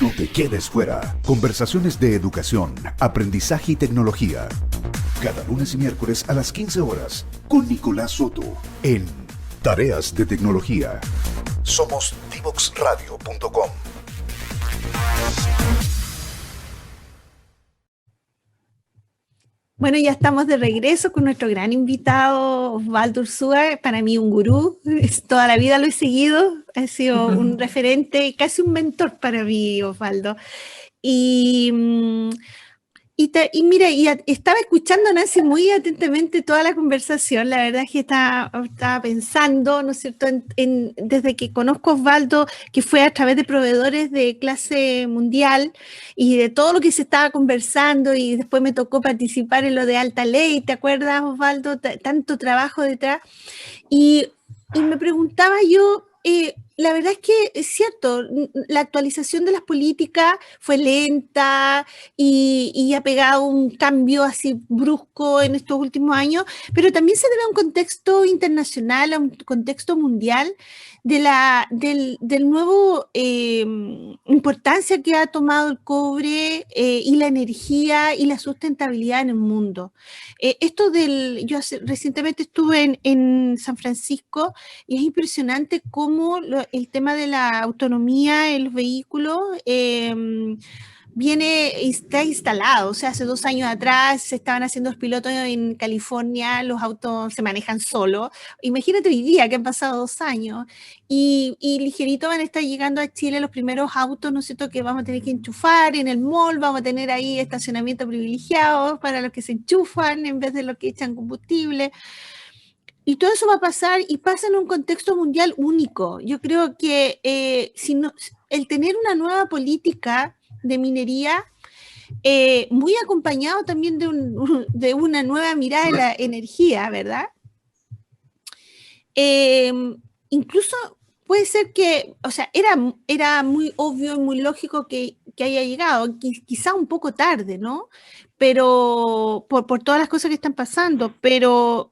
No te quedes fuera. Conversaciones de educación, aprendizaje y tecnología. Cada lunes y miércoles a las 15 horas con Nicolás Soto en Tareas de Tecnología. Somos divoxradio.com. Bueno, ya estamos de regreso con nuestro gran invitado, Osvaldo Urzúa. Para mí un gurú, toda la vida lo he seguido, ha sido un referente, casi un mentor para mí, Osvaldo. Y mira, estaba escuchando a Nancy muy atentamente toda la conversación. La verdad es que estaba pensando, ¿no es cierto?, desde que conozco a Osvaldo, que fue a través de proveedores de clase mundial y de todo lo que se estaba conversando, y después me tocó participar en lo de alta ley. ¿Te acuerdas, Osvaldo? Tanto trabajo detrás. Y me preguntaba yo, la verdad es que es cierto, la actualización de las políticas fue lenta y ha pegado un cambio así brusco en estos últimos años, pero también se debe a un contexto internacional, a un contexto mundial del nuevo importancia que ha tomado el cobre y la energía y la sustentabilidad en el mundo. Recientemente estuve en San Francisco y es impresionante cómo el tema de la autonomía en los vehículos está instalado. O sea, hace 2 años atrás se estaban haciendo los pilotos en California, los autos se manejan solos. Imagínate hoy día que han pasado 2 años y ligerito van a estar llegando a Chile los primeros autos, ¿no es cierto?, que vamos a tener que enchufar en el mall. Vamos a tener ahí estacionamiento privilegiado para los que se enchufan en vez de los que echan combustible. Y todo eso va a pasar y pasa en un contexto mundial único. Yo creo que el tener una nueva política de minería, muy acompañado también de una nueva mirada de la energía, ¿verdad? Incluso puede ser que, o sea, era muy obvio y muy lógico que haya llegado, quizá un poco tarde, ¿no? Pero por todas las cosas que están pasando, pero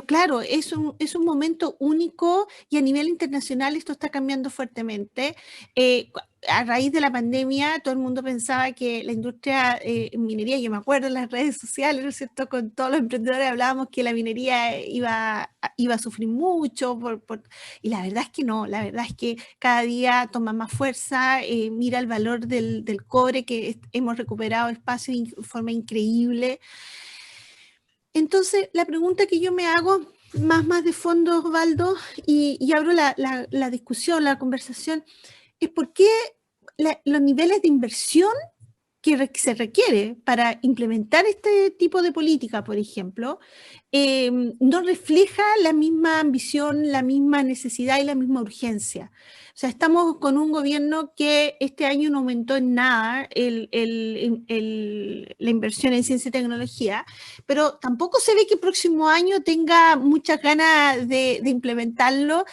claro, es un momento único y a nivel internacional esto está cambiando fuertemente. A raíz de la pandemia, todo el mundo pensaba que la industria minería, yo me acuerdo en las redes sociales, ¿no es cierto?, con todos los emprendedores hablábamos que la minería iba a sufrir mucho, y la verdad es que no, la verdad es que cada día toma más fuerza. Mira el valor del cobre, que hemos recuperado espacio de forma increíble. Entonces, la pregunta que yo me hago más de fondo, Osvaldo, y abro la discusión, la conversación, es por qué los niveles de inversión que se requiere para implementar este tipo de política, por ejemplo, no refleja la misma ambición, la misma necesidad y la misma urgencia. O sea, estamos con un gobierno que este año no aumentó en nada la inversión en ciencia y tecnología, pero tampoco se ve que el próximo año tenga muchas ganas de implementarlo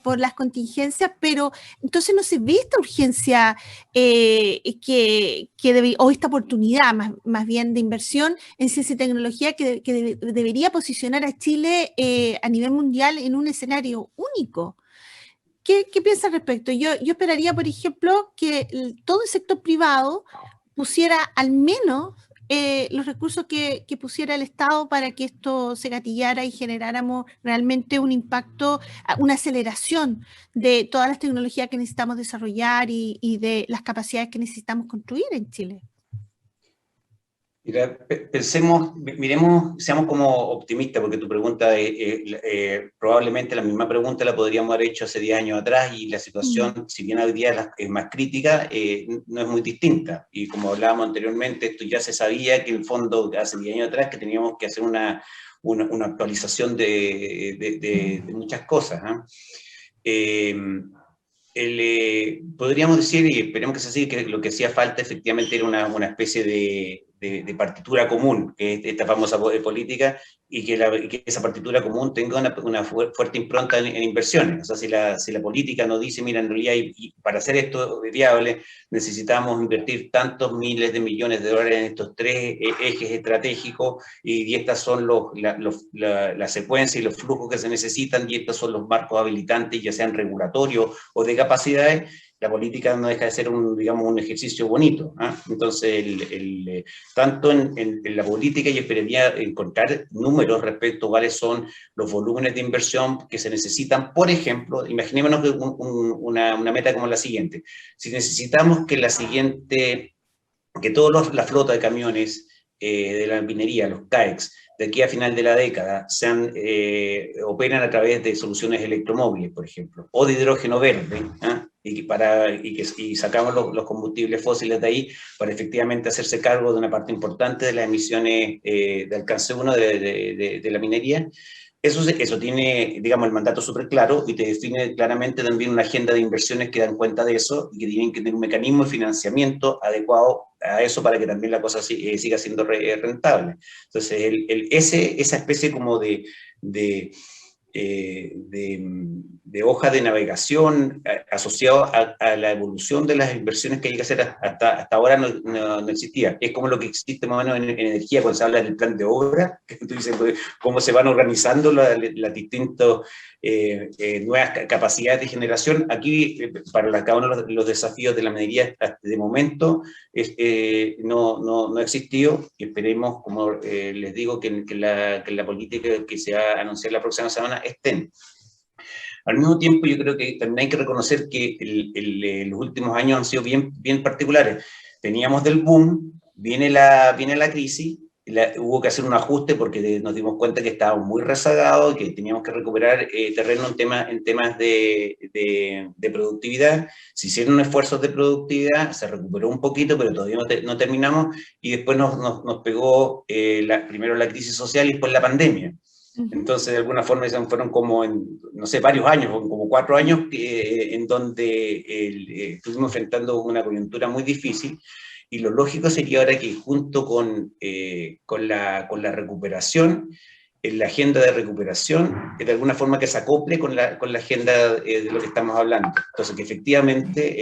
por las contingencias, pero entonces no se ve esta urgencia o esta oportunidad más bien de inversión en ciencia y tecnología que debería posicionar a Chile a nivel mundial en un escenario único. ¿Qué piensas al respecto? Yo esperaría, por ejemplo, que todo el sector privado pusiera al menos los recursos que pusiera el Estado para que esto se gatillara y generáramos realmente un impacto, una aceleración de todas las tecnologías que necesitamos desarrollar y de las capacidades que necesitamos construir en Chile. Mira, miremos, seamos como optimistas, porque tu pregunta, probablemente la misma pregunta la podríamos haber hecho hace 10 años atrás, y la situación, si bien hoy día es más crítica, no es muy distinta. Y como hablábamos anteriormente, esto ya se sabía que en el fondo, hace 10 años atrás, que teníamos que hacer una actualización de muchas cosas, podríamos decir, y esperemos que sea así, que lo que hacía falta efectivamente era una especie de partitura común, que es esta famosa política, y que esa partitura común tenga una fuerte impronta en inversiones. O sea, si la política nos dice, mira, en realidad, y para hacer esto viable, necesitamos invertir tantos miles de millones de dólares en estos 3 ejes estratégicos, y estas son la secuencia y los flujos que se necesitan, y estos son los marcos habilitantes, ya sean regulatorios o de capacidades. la política no deja de ser digamos, un ejercicio bonito. Entonces, tanto en la política yo esperaría encontrar números respecto a cuáles son los volúmenes de inversión que se necesitan. Por ejemplo, imaginémonos una meta como la siguiente. Si necesitamos que toda la flota de camiones de la minería, los CAEX, de aquí a final de la década, operan a través de soluciones electromóviles, por ejemplo, o de hidrógeno verde, y sacamos los combustibles fósiles de ahí para efectivamente hacerse cargo de una parte importante de las emisiones de alcance 1 de la minería. Eso tiene, digamos, el mandato súper claro y te define claramente también una agenda de inversiones que dan cuenta de eso y que tienen que tener un mecanismo de financiamiento adecuado a eso para que también la cosa siga siendo rentable. Entonces, esa especie como de hoja de navegación asociado a la evolución de las inversiones que hay que hacer hasta ahora no existía. Es como lo que existe más o menos en energía cuando se habla del plan de obra, que tú dices cómo se van organizando las distintas nuevas capacidades de generación. Aquí, para cada uno de los desafíos de la minería, de momento no ha existido, y esperemos, como les digo, que la política que se va a anunciar la próxima semana estén. Al mismo tiempo, yo creo que también hay que reconocer que los últimos años han sido bien particulares. Veníamos del boom, viene la crisis, hubo que hacer un ajuste porque nos dimos cuenta que estábamos muy rezagados, que teníamos que recuperar terreno en temas de productividad. Se hicieron esfuerzos de productividad, se recuperó un poquito, pero todavía no terminamos, y después nos pegó primero la crisis social y después la pandemia. Entonces, de alguna forma, fueron como, no sé, varios años, como 4 años, en donde estuvimos enfrentando una coyuntura muy difícil, y lo lógico sería ahora que junto con la recuperación, en la agenda de recuperación, de alguna forma que se acople con la agenda de lo que estamos hablando. Entonces, que efectivamente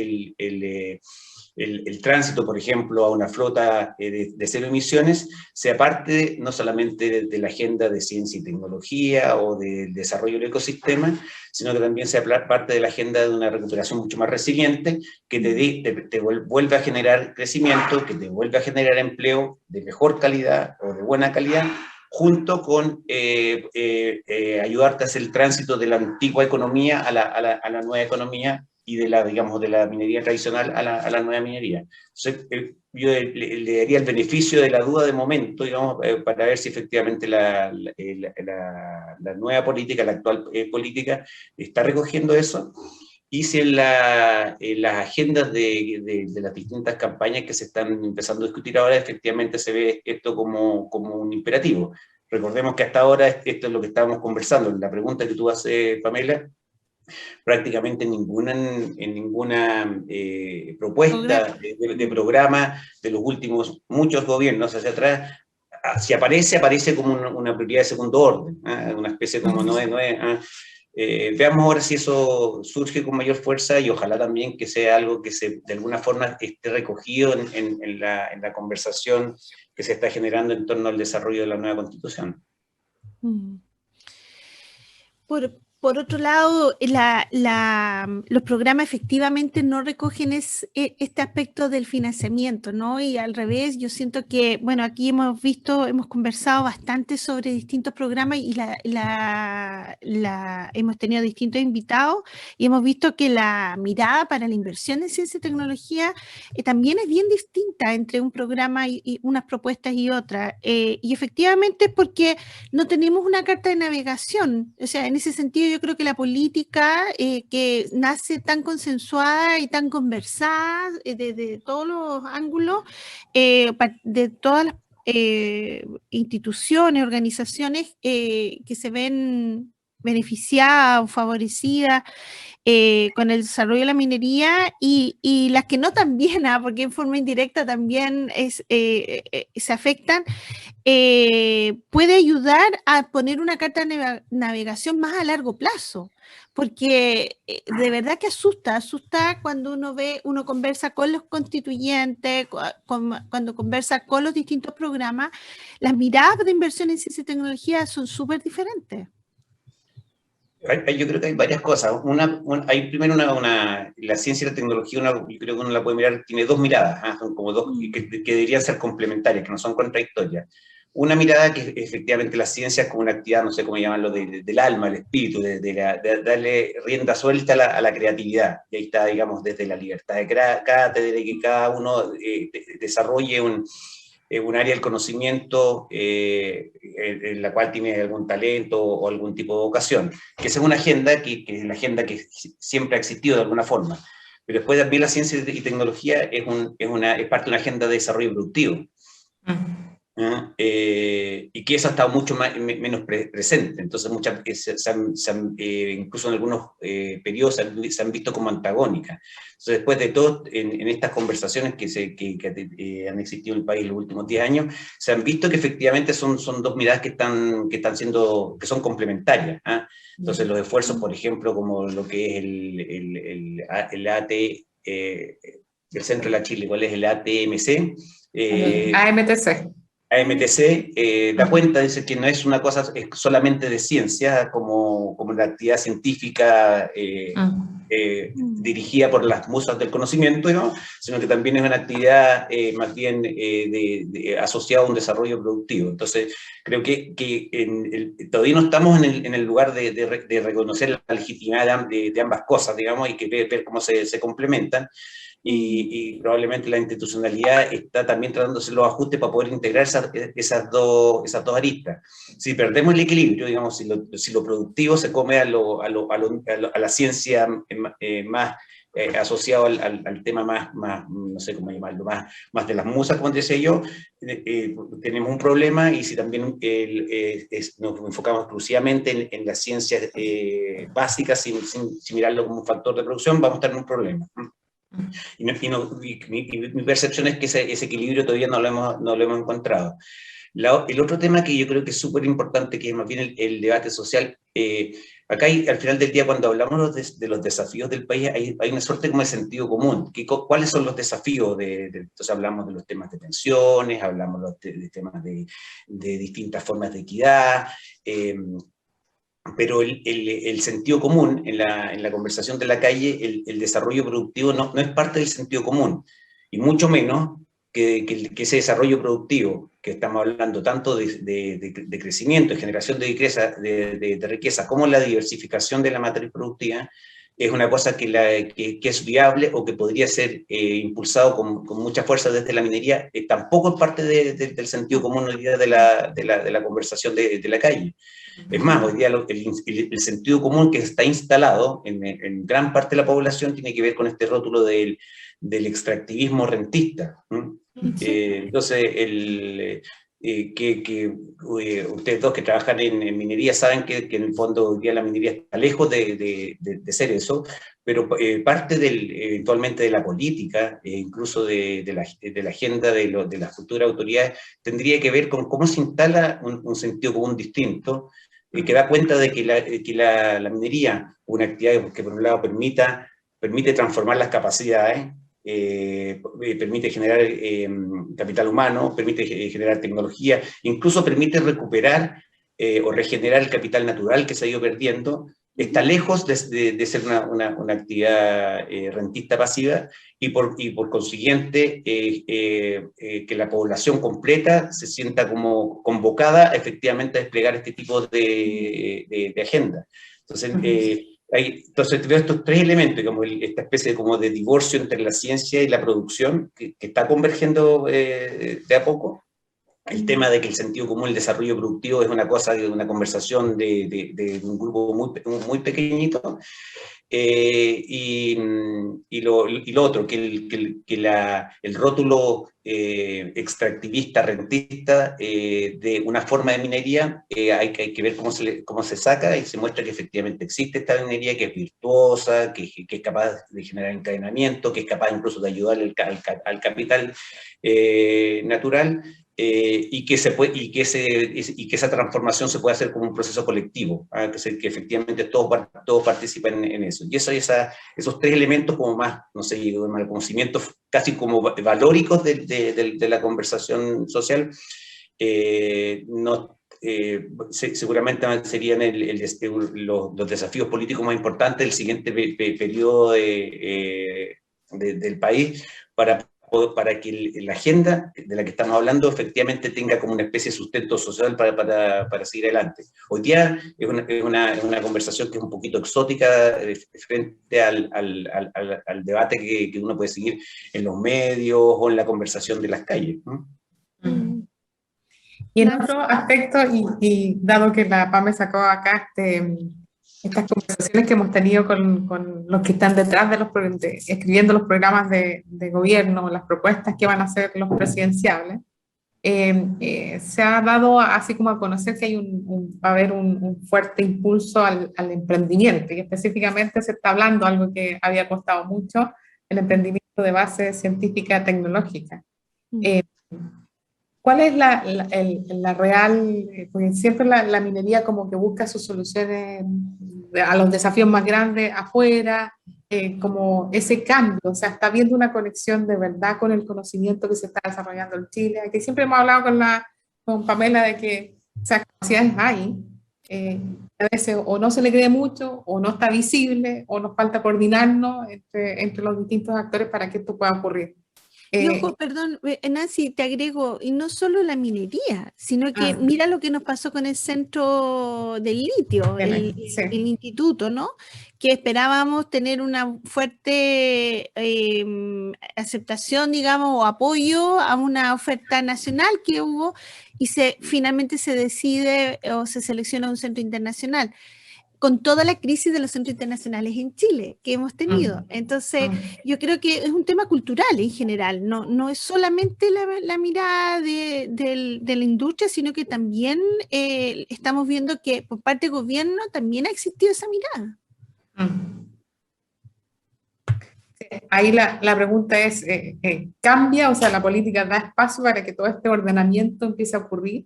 el tránsito, por ejemplo, a una flota de cero emisiones, sea parte no solamente de la agenda de ciencia y tecnología o del desarrollo del ecosistema, sino que también sea parte de la agenda de una recuperación mucho más resiliente, que te vuelva a generar crecimiento, que te vuelva a generar empleo de mejor calidad o de buena calidad, junto con ayudarte a hacer el tránsito de la antigua economía a la nueva economía, y de la minería tradicional a la nueva minería. Entonces, yo le daría el beneficio de la duda de momento, digamos, para ver si efectivamente la nueva política, la actual política, está recogiendo eso, y si en las agendas de las distintas campañas que se están empezando a discutir ahora, efectivamente se ve esto como un imperativo. Recordemos que hasta ahora esto es lo que estábamos conversando. La pregunta que tú haces, Pamela, prácticamente en ninguna propuesta de programa de los últimos muchos gobiernos hacia atrás, si aparece como una prioridad de segundo orden, una especie como veamos ahora si eso surge con mayor fuerza, y ojalá también que sea algo que de alguna forma esté recogido en la conversación que se está generando en torno al desarrollo de la nueva Constitución. Por otro lado, los programas efectivamente no recogen este aspecto del financiamiento, ¿no? Y al revés, yo siento que, bueno, aquí hemos conversado bastante sobre distintos programas, y hemos tenido distintos invitados, y hemos visto que la mirada para la inversión en ciencia y tecnología también es bien distinta entre un programa y unas propuestas y otras. Y efectivamente es porque no tenemos una carta de navegación. O sea, en ese sentido, yo creo que la política que nace tan consensuada y tan conversada desde todos los ángulos, de todas las instituciones, organizaciones que se ven beneficiadas o favorecidas con el desarrollo de la minería, y las que no también, porque en forma indirecta también se afectan, puede ayudar a poner una carta de navegación más a largo plazo, porque de verdad que asusta cuando uno conversa con los constituyentes, cuando conversa con los distintos programas. Las miradas de inversión en ciencia y tecnología son súper diferentes. Yo creo que hay varias cosas. Hay primero la ciencia y la tecnología, yo creo que uno la puede mirar, tiene dos miradas, son como dos que deberían ser complementarias, que no son contradictorias. Una mirada que efectivamente la ciencia es como una actividad, no sé cómo llamarlo, del alma, el espíritu, de darle rienda suelta a la creatividad. Y ahí está, digamos, desde la libertad de cátedra, de que cada uno desarrolle un área del conocimiento en la cual tiene algún talento o algún tipo de vocación. Que esa es una agenda que es la agenda que siempre ha existido de alguna forma. Pero después también la ciencia y tecnología es parte de una agenda de desarrollo productivo. Y que eso ha estado mucho menos presente. Entonces, incluso en algunos periodos se han visto como antagónicas. Entonces, después de todo, en estas conversaciones que han existido en el país en los últimos 10 años, se han visto que efectivamente son dos miradas que son complementarias. Entonces, los esfuerzos, por ejemplo, como lo que es el AT, el Centro de la Chile, ¿cuál es el ATMC? AMTC. AMTC da cuenta, dice que no es una cosa solamente de ciencia, como una actividad científica dirigida por las musas del conocimiento, ¿no? Sino que también es una actividad más bien asociada a un desarrollo productivo. Entonces, creo que todavía no estamos en el lugar de reconocer la legitimidad de ambas cosas, digamos, y que ver cómo se complementan. Y probablemente la institucionalidad está también tratando de hacer los ajustes para poder integrar esas dos aristas. Si perdemos el equilibrio, digamos, si lo productivo se come a la ciencia más asociado al tema más, no sé cómo llamarlo, más de las musas, como decía yo, tenemos un problema. Y si también nos enfocamos exclusivamente en las ciencias básicas sin mirarlo como un factor de producción, vamos a estar en un problema. Y mi percepción es que ese equilibrio todavía no lo hemos encontrado. El otro tema que yo creo que es súper importante, que es más bien el debate social, acá al final del día, cuando hablamos de los desafíos del país, hay una suerte como de sentido común. ¿Cuáles son los desafíos? Entonces hablamos de los temas de pensiones, hablamos de temas de distintas formas de equidad, pero el sentido común en la conversación de la calle, el desarrollo productivo no es parte del sentido común, y mucho menos que ese desarrollo productivo, que estamos hablando tanto de crecimiento, de generación de riqueza, como la diversificación de la matriz productiva, es una cosa que es viable o que podría ser impulsado con mucha fuerza desde la minería. Tampoco es parte del sentido común hoy día de la conversación de la calle. Es más, hoy día el sentido común que está instalado en gran parte de la población tiene que ver con este rótulo del extractivismo rentista. Entonces, ustedes dos que trabajan en minería saben que en el fondo hoy día la minería está lejos de ser eso, pero parte eventualmente de la política, incluso de la agenda de las futuras autoridades, tendría que ver con cómo se instala un sentido común distinto, que da cuenta de que la minería, una actividad que por un lado permite transformar las capacidades, permite generar capital humano, permite generar tecnología, incluso permite recuperar o regenerar el capital natural que se ha ido perdiendo. Está lejos de ser una actividad rentista pasiva, y por consiguiente que la población completa se sienta como convocada efectivamente a desplegar este tipo de agenda. Entonces veo estos tres elementos, como esta especie como de divorcio entre la ciencia y la producción, que está convergiendo de a poco. El tema de que el sentido común, el desarrollo productivo, es una cosa de una conversación de un grupo muy pequeñito. Y lo otro, que el rótulo extractivista, rentista de una forma de minería, hay que ver cómo se saca, y se muestra que efectivamente existe esta minería, que es virtuosa, que es capaz de generar encadenamiento, que es capaz incluso de ayudar al capital natural. Y que esa transformación se puede hacer como un proceso colectivo, que efectivamente todos participan en eso. Y esos tres elementos, como más, no sé, conocimientos casi como valóricos de la conversación social, seguramente serían los desafíos políticos más importantes del siguiente periodo del país para que la agenda de la que estamos hablando efectivamente tenga como una especie de sustento social para seguir adelante. Hoy día es una conversación que es un poquito exótica frente al debate que uno puede seguir en los medios o en la conversación de las calles, ¿no? Y en otro aspecto, y dado que la PAME sacó acá estas conversaciones que hemos tenido con los que están detrás escribiendo los programas de gobierno, las propuestas que van a hacer los presidenciables, se ha dado así como a conocer que va a haber un fuerte impulso al emprendimiento, y específicamente se está hablando algo que había costado mucho, el emprendimiento de base científica tecnológica. ¿Cuál es la real, porque siempre la minería como que busca sus soluciones a los desafíos más grandes afuera, como ese cambio, o sea, está habiendo una conexión de verdad con el conocimiento que se está desarrollando en Chile? Aquí siempre hemos hablado con Pamela de que esas capacidades hay, a veces o no se le cree mucho, o no está visible, o nos falta coordinarnos entre los distintos actores para que esto pueda ocurrir. Y ojo, perdón, Nancy, te agrego, y no solo la minería, sino que mira lo que nos pasó con el centro del litio, el instituto, ¿no? Que esperábamos tener una fuerte aceptación, digamos, o apoyo a una oferta nacional que hubo, y finalmente se decide o se selecciona un centro internacional, con toda la crisis de los centros internacionales en Chile que hemos tenido. Entonces, yo creo que es un tema cultural en general, no es solamente la mirada de la industria, sino que también estamos viendo que por parte del gobierno también ha existido esa mirada. Ahí la pregunta es, ¿cambia? O sea, ¿la política da espacio para que todo este ordenamiento empiece a ocurrir?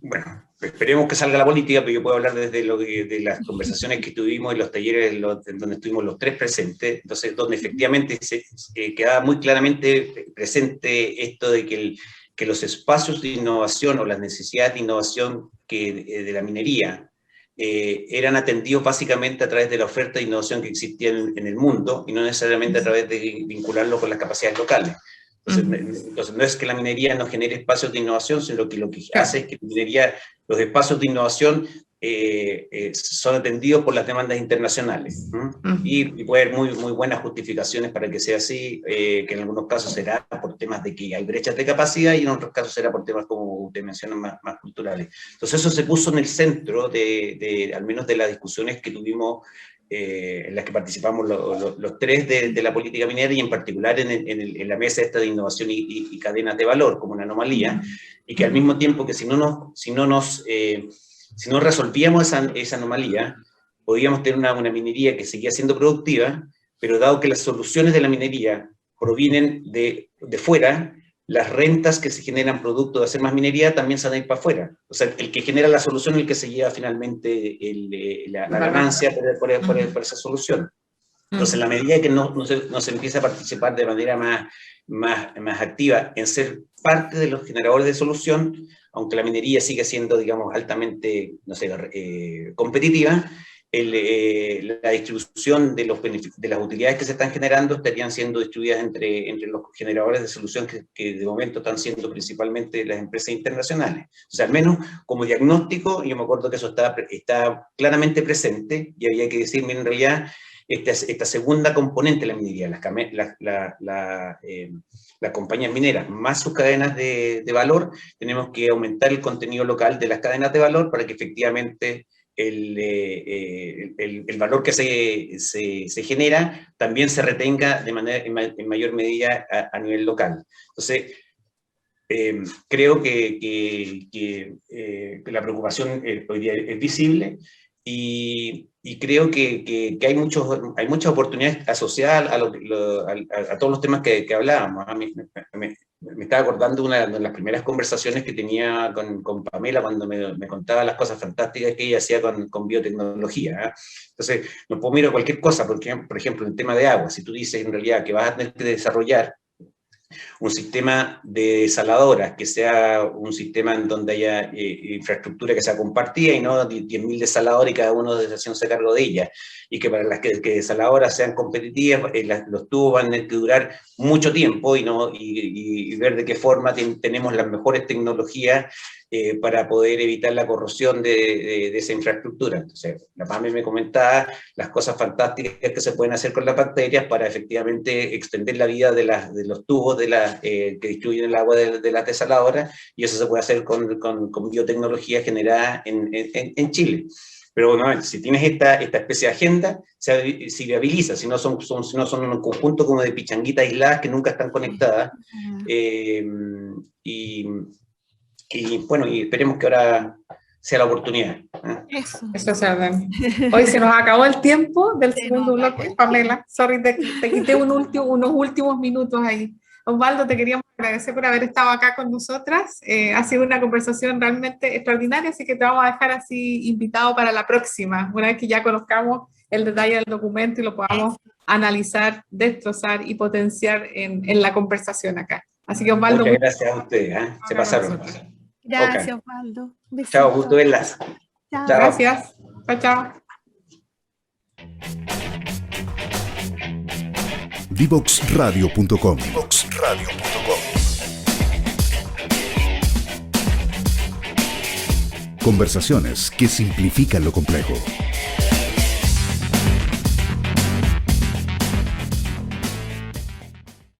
Bueno, esperemos que salga la política, pero yo puedo hablar desde de las conversaciones que tuvimos en los talleres en donde estuvimos los tres presentes, entonces donde efectivamente quedaba muy claramente presente esto de que los espacios de innovación o las necesidades de innovación de la minería eran atendidos básicamente a través de la oferta de innovación que existía en el mundo, y no necesariamente a través de vincularlo con las capacidades locales. Entonces, no es que la minería no genere espacios de innovación, sino que lo que hace es que los espacios de innovación son atendidos por las demandas internacionales. Y puede haber muy buenas justificaciones para que sea así, que en algunos casos será por temas de que hay brechas de capacidad, y en otros casos será por temas, como usted menciona, más culturales. Entonces eso se puso en el centro al menos de las discusiones que tuvimos, en las que participamos los tres de la política minera, y en particular en la mesa esta de innovación y cadenas de valor como una anomalía, y que al mismo tiempo que si no resolvíamos esa anomalía, podíamos tener una minería que seguía siendo productiva, pero dado que las soluciones de la minería provienen de fuera, las rentas que se generan producto de hacer más minería también se van a ir para afuera. O sea, el que genera la solución es el que se lleva finalmente la ganancia por esa solución. Entonces, en la medida que no se empieza a participar de manera más activa en ser parte de los generadores de solución, aunque la minería sigue siendo, digamos, altamente, competitiva, la distribución de las utilidades que se están generando estarían siendo distribuidas entre los generadores de solución que de momento están siendo principalmente las empresas internacionales. O sea, al menos como diagnóstico, yo me acuerdo que eso está claramente presente, y había que decir, en realidad, esta segunda componente de la minería, las compañías mineras más sus cadenas de valor, tenemos que aumentar el contenido local de las cadenas de valor para que efectivamente el valor que se genera también se retenga en mayor medida a nivel local. Entonces, creo que la preocupación hoy día es visible, y creo que hay muchas oportunidades asociadas a todos los temas que hablábamos. Me estaba acordando una de las primeras conversaciones que tenía con Pamela cuando me contaba las cosas fantásticas que ella hacía con biotecnología. Entonces, no puedo mirar cualquier cosa, porque, por ejemplo, en el tema de agua, si tú dices en realidad que vas a tener que desarrollar un sistema de desaladoras, que sea un sistema en donde haya infraestructura que sea compartida y no 10.000 desaladoras y cada uno haciéndose cargo de ella, y que para las que desaladoras sean competitivas, los tubos van a tener que durar mucho tiempo y ver de qué forma tenemos las mejores tecnologías para poder evitar la corrosión de esa infraestructura. Entonces, la PAME me comentaba las cosas fantásticas que se pueden hacer con las bacterias para efectivamente extender la vida de los tubos que distribuyen el agua de las desaladoras, y eso se puede hacer con biotecnología generada en Chile. Pero bueno, si tienes esta especie de agenda, se viabiliza, si no son un conjunto como de pichanguitas aisladas que nunca están conectadas. Y bueno, y esperemos que ahora sea la oportunidad. Eso es verdad. Hoy se nos acabó el tiempo del segundo bloque, Pamela. Sorry, te quité unos últimos minutos ahí. Osvaldo, te queríamos agradecer por haber estado acá con nosotras. Ha sido una conversación realmente extraordinaria, así que te vamos a dejar así invitado para la próxima, una vez que ya conozcamos el detalle del documento y lo podamos analizar, destrozar y potenciar en la conversación acá. Así que, Osvaldo, muchas gracias a ustedes, se pasaron. Gracias, Osvaldo. Chao, gusto verlas. Chao. Gracias. Chao, chao. Divoxradio.com. Conversaciones que simplifican lo complejo.